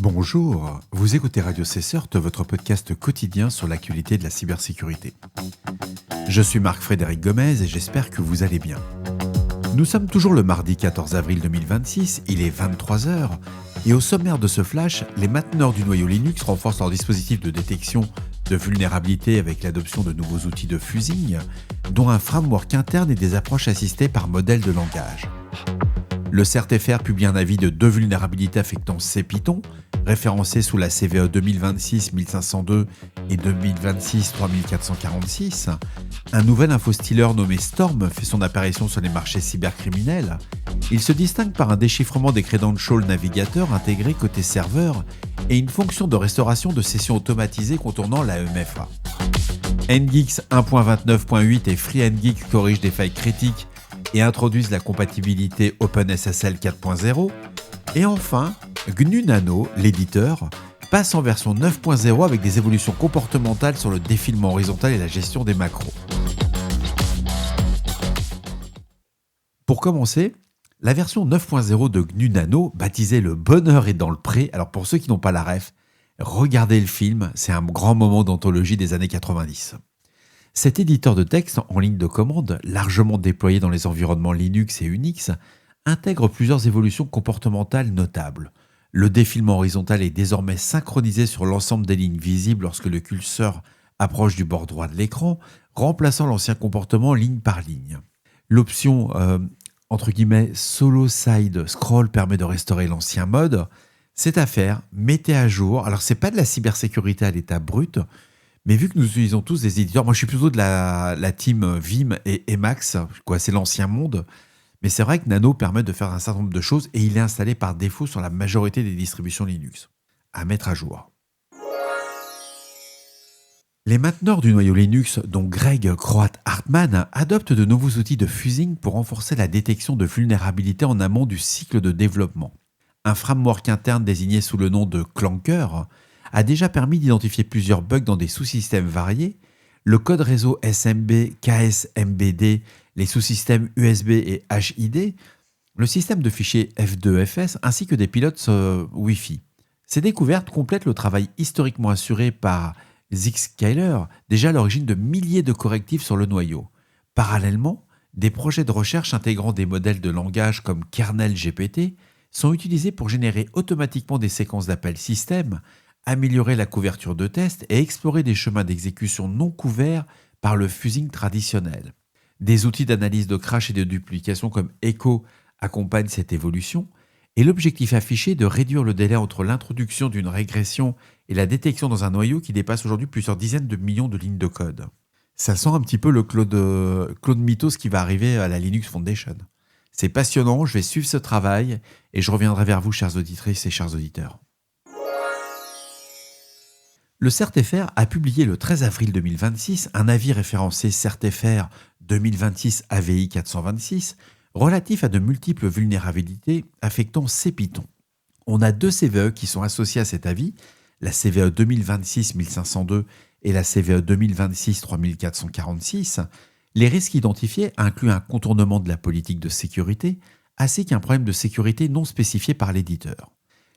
Bonjour, vous écoutez Radio Cesseur, votre podcast quotidien sur l'actualité de la cybersécurité. Je suis Marc-Frédéric Gomez et j'espère que vous allez bien. Nous sommes toujours le mardi 14 avril 2026, il est 23h, et au sommaire de ce flash, les mainteneurs du noyau Linux renforcent leur dispositif de détection de vulnérabilité avec l'adoption de nouveaux outils de fusing, dont un framework interne et des approches assistées par modèle de langage. Le CERT-FR publie un avis de 2 vulnérabilités affectant CPython, référencées sous la CVE 2026-1502 et 2026-3446. Un nouvel infostealer nommé Storm fait son apparition sur les marchés cybercriminels. Il se distingue par un déchiffrement des credentials navigateurs intégrés côté serveur et une fonction de restauration de sessions automatisées contournant la MFA. NGIX 1.29.8 et FreeNGIX corrigent des failles critiques et introduisent la compatibilité OpenSSL 4.0. Et enfin, GNU Nano, l'éditeur, passe en version 9.0 avec des évolutions comportementales sur le défilement horizontal et la gestion des macros. Pour commencer, la version 9.0 de GNU Nano, baptisée Le Bonheur est dans le pré, alors pour ceux qui n'ont pas la ref, regardez le film, c'est un grand moment d'anthologie des années 90. Cet éditeur de texte en ligne de commande, largement déployé dans les environnements Linux et Unix, intègre plusieurs évolutions comportementales notables. Le défilement horizontal est désormais synchronisé sur l'ensemble des lignes visibles lorsque le curseur approche du bord droit de l'écran, remplaçant l'ancien comportement ligne par ligne. L'option entre guillemets solo side scroll permet de restaurer l'ancien mode. C'est à faire, mettez à jour. Alors c'est pas de la cybersécurité à l'état brut, mais vu que nous utilisons tous des éditeurs, moi je suis plutôt de la team Vim et Emacs, c'est l'ancien monde, mais c'est vrai que Nano permet de faire un certain nombre de choses et il est installé par défaut sur la majorité des distributions Linux. À mettre à jour. Les mainteneurs du noyau Linux, dont Greg Kroat-Hartman, adoptent de nouveaux outils de fusing pour renforcer la détection de vulnérabilités en amont du cycle de développement. Un framework interne désigné sous le nom de Clanker a déjà permis d'identifier plusieurs bugs dans des sous-systèmes variés, le code réseau SMB, KSMBD, les sous-systèmes USB et HID, le système de fichiers F2FS ainsi que des pilotes Wi-Fi. Ces découvertes complètent le travail historiquement assuré par Zscaler, déjà à l'origine de milliers de correctifs sur le noyau. Parallèlement, des projets de recherche intégrant des modèles de langage comme kernel GPT sont utilisés pour générer automatiquement des séquences d'appels système, améliorer la couverture de tests et explorer des chemins d'exécution non couverts par le fusing traditionnel. Des outils d'analyse de crash et de duplication comme Echo accompagnent cette évolution et l'objectif affiché est de réduire le délai entre l'introduction d'une régression et la détection dans un noyau qui dépasse aujourd'hui plusieurs dizaines de millions de lignes de code. Ça sent un petit peu le Claude Mythos qui va arriver à la Linux Foundation. C'est passionnant, je vais suivre ce travail et je reviendrai vers vous, chères auditrices et chers auditeurs. Le CERT-FR a publié le 13 avril 2026 un avis référencé CERT-FR 2026 AVI 426 relatif à de multiples vulnérabilités affectant CPython. On a 2 CVE qui sont associés à cet avis, la CVE 2026-1502 et la CVE 2026-3446. Les risques identifiés incluent un contournement de la politique de sécurité ainsi qu'un problème de sécurité non spécifié par l'éditeur.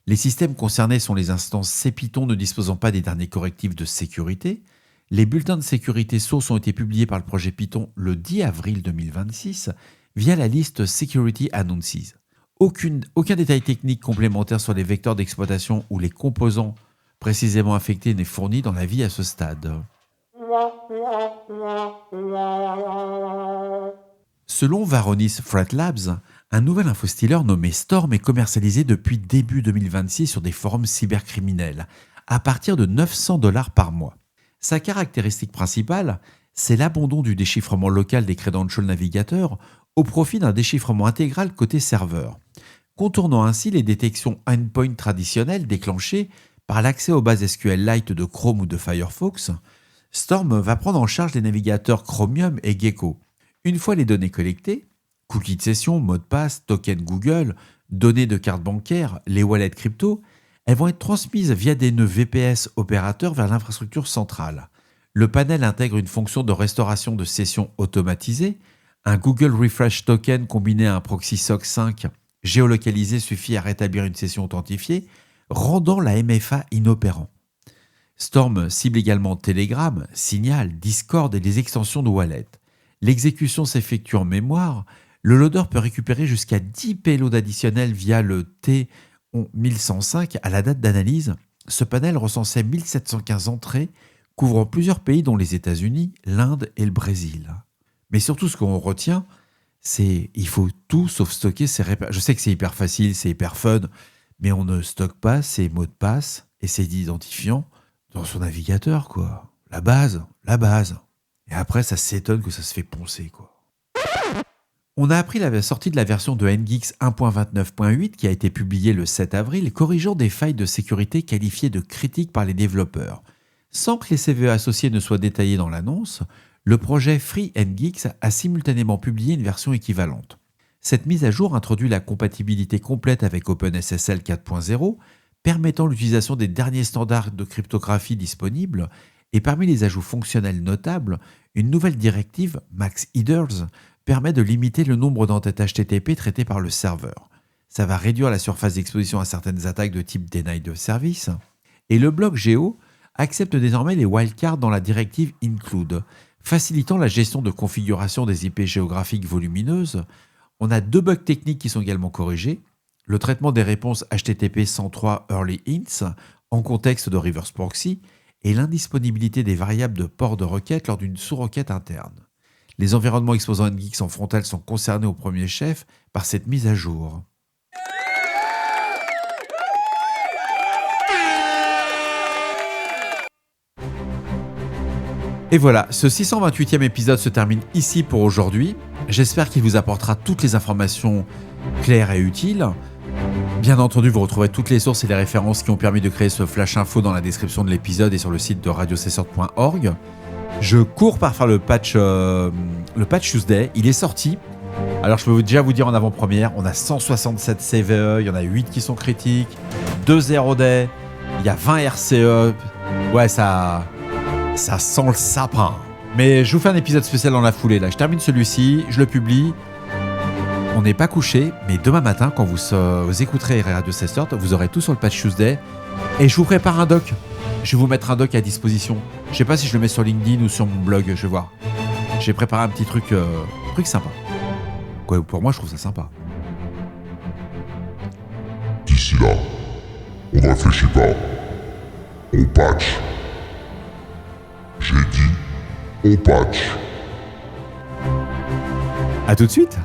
Les systèmes concernés sont les instances CPython ne disposant pas des derniers correctifs de sécurité. Les bulletins de sécurité sources ont été publiés par le projet Python le 10 avril 2026 via la liste Security Announces. Aucun détail technique complémentaire sur les vecteurs d'exploitation ou les composants précisément affectés n'est fourni dans l'avis à ce stade. Selon Varonis Threat Labs, un nouvel infostealer nommé Storm est commercialisé depuis début 2026 sur des forums cybercriminels, à partir de $900 par mois. Sa caractéristique principale, c'est l'abandon du déchiffrement local des credentials navigateurs au profit d'un déchiffrement intégral côté serveur, contournant ainsi les détections endpoint traditionnelles déclenchées par l'accès aux bases SQLite de Chrome ou de Firefox. Storm va prendre en charge les navigateurs Chromium et Gecko. Une fois les données collectées, cookies de session, mots de passe, tokens Google, données de carte bancaire, les wallets crypto, elles vont être transmises via des nœuds VPS opérateurs vers l'infrastructure centrale. Le panel intègre une fonction de restauration de session automatisée. Un Google Refresh Token combiné à un proxy SOC 5 géolocalisé suffit à rétablir une session authentifiée, rendant la MFA inopérant. Storm cible également Telegram, Signal, Discord et les extensions de Wallet. L'exécution s'effectue en mémoire. Le loader peut récupérer jusqu'à 10 payloads additionnels via le T1105 à la date d'analyse. Ce panel recensait 1715 entrées, couvrant plusieurs pays dont les États-Unis, l'Inde et le Brésil. Mais surtout, ce qu'on retient, c'est il faut tout sauf stocker ses repères. Je sais que c'est hyper facile, c'est hyper fun, mais on ne stocke pas ses mots de passe et ses identifiants dans son navigateur, quoi. La base. Et après, ça s'étonne que ça se fait poncer, quoi. On a appris la sortie de la version de NGIX 1.29.8 qui a été publiée le 7 avril, corrigeant des failles de sécurité qualifiées de critiques par les développeurs. Sans que les CVE associés ne soient détaillés dans l'annonce, le projet FreeNGIX a simultanément publié une version équivalente. Cette mise à jour introduit la compatibilité complète avec OpenSSL 4.0, permettant l'utilisation des derniers standards de cryptographie disponibles, et parmi les ajouts fonctionnels notables, une nouvelle directive, Max Headers, permet de limiter le nombre d'entêtes HTTP traitées par le serveur. Ça va réduire la surface d'exposition à certaines attaques de type deny of service. Et le bloc Géo accepte désormais les wildcards dans la directive Include, facilitant la gestion de configuration des IP géographiques volumineuses. On a 2 bugs techniques qui sont également corrigés. Le traitement des réponses HTTP 103 Early Hints en contexte de reverse proxy et l'indisponibilité des variables de port de requête lors d'une sous-requête interne. Les environnements exposant NGIX en frontal sont concernés au premier chef par cette mise à jour. Et voilà, ce 628e épisode se termine ici pour aujourd'hui. J'espère qu'il vous apportera toutes les informations claires et utiles. Bien entendu, vous retrouverez toutes les sources et les références qui ont permis de créer ce flash info dans la description de l'épisode et sur le site de radiocesseur.org. Je cours par faire le patch Tuesday. Il est sorti. Alors je peux déjà vous dire en avant-première, on a 167 CVE, il y en a 8 qui sont critiques, 2 0 day, il y a 20 RCE. Ouais, ça sent le sapin. Mais je vous fais un épisode spécial dans la foulée. Là, je termine celui-ci, je le publie. On n'est pas couché, mais demain matin, quand vous écouterez Radio Cesseur, vous aurez tout sur le patch Tuesday. Et je vous prépare un doc. Je vais vous mettre un doc à disposition. Je sais pas si je le mets sur LinkedIn ou sur mon blog, je vais voir. J'ai préparé un petit truc sympa. Quoi, pour moi, je trouve ça sympa. D'ici là, on ne réfléchit pas. On patch. J'ai dit, on patch. À tout de suite.